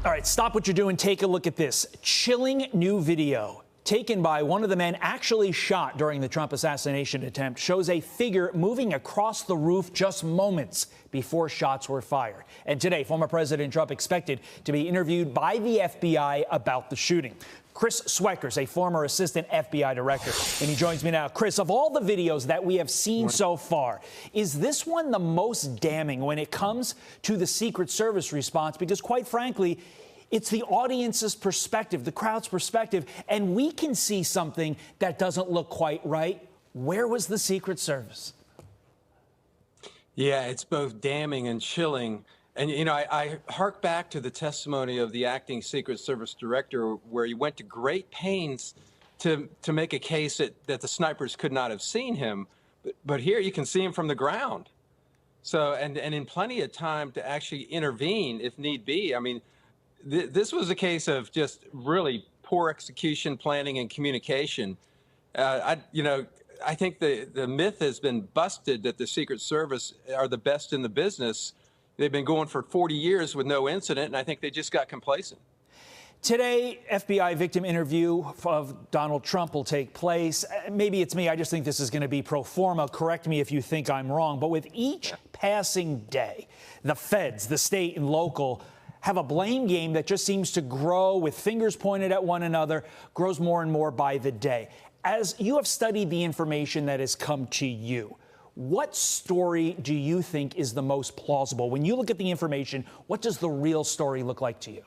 All right, stop what you're doing. Take a look at this chilling new video taken by one of the men actually shot during the Trump assassination attempt. Shows a figure moving across the roof just moments before shots were fired. And today, former President Trump expected to be interviewed by the FBI about the shooting. Chris Sweckers, a former assistant FBI director, and he joins me now. Chris, of all the videos that we have seen so far, is this one the most damning when it comes to the Secret Service response? Because quite frankly, it's the audience's perspective, the crowd's perspective, and we can see something that doesn't look quite right. Where was the Secret Service? Yeah, it's both damning and chilling. And, you know, I hark back to the testimony of the acting Secret Service director, where he went to great pains to make a case that the snipers could not have seen him. But here you can see him from the ground. So, and in plenty of time to actually intervene if need be. I mean, this was a case of just really poor execution, planning, and communication. I think the myth has been busted that the Secret Service are the best in the business. They've been going for 40 years with no incident, and I think they just got complacent. Today, FBI victim interview of Donald Trump will take place. Maybe it's me. I just think this is going to be pro forma. Correct me if you think I'm wrong. But with each passing day, the feds, the state and local, have a blame game that just seems to grow with fingers pointed at one another, grows more and more by the day. As you have studied the information that has come to you, what story do you think is the most plausible? When you look at the information, what does the real story look like to you?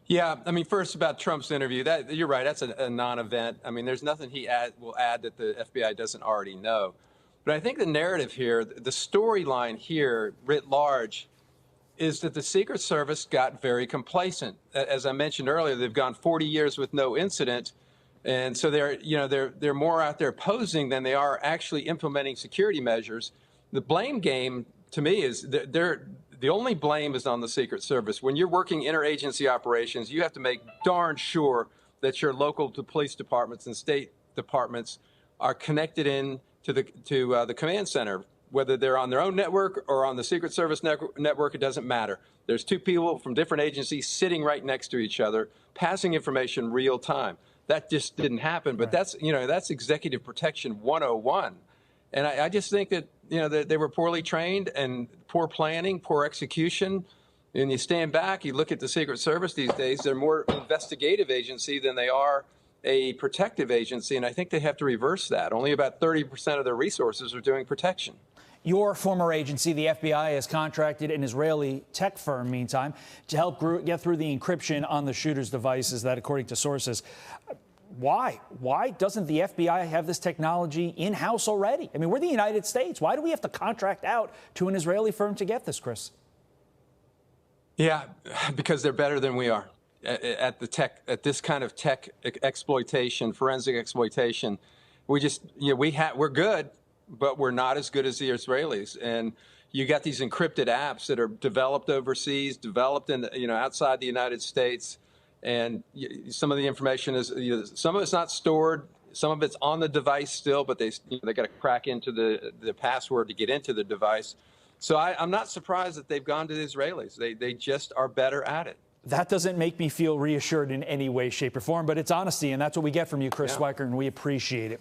Yeah, I mean, first about Trump's interview, that you're right, that's a non-event. I mean, there's nothing he will add that the FBI doesn't already know. But I think the narrative here, the storyline here, writ large, is that the Secret Service got very complacent. As I mentioned earlier, they've gone 40 years with no incident. And so they're more out there posing than they are actually implementing security measures. The blame game, to me, is the only blame is on the Secret Service. When you're working interagency operations, you have to make darn sure that your local police departments and state departments are connected in to the command center. Whether they're on their own network or on the Secret Service network, it doesn't matter. There's two people from different agencies sitting right next to each other, passing information real time. That just didn't happen, but that's executive protection 101. And I just think that, that they were poorly trained and poor planning, poor execution. And you stand back, you look at the Secret Service these days, they're more investigative agency than they are a protective agency. And I think they have to reverse that. Only about 30% of their resources are doing protection. Your former agency, the FBI, has contracted an Israeli tech firm, meantime, to help get through the encryption on the shooter's devices, that according to sources. Why? Why doesn't the FBI have this technology in-house already? I mean, we're the United States. Why do we have to contract out to an Israeli firm to get this, Chris? Yeah, because they're better than we are at this kind of tech exploitation, forensic exploitation. We're good, but we're not as good as the Israelis. And you got these encrypted apps that are developed overseas, developed in outside the United States. And some of the information is, some of it's not stored, some of it's on the device still, but they got to crack into the password to get into the device. So I'm not surprised that they've gone to the Israelis. They just are better at it. That doesn't make me feel reassured in any way, shape, or form, but it's honesty, and that's what we get from you, Chris Swecker, and we appreciate it.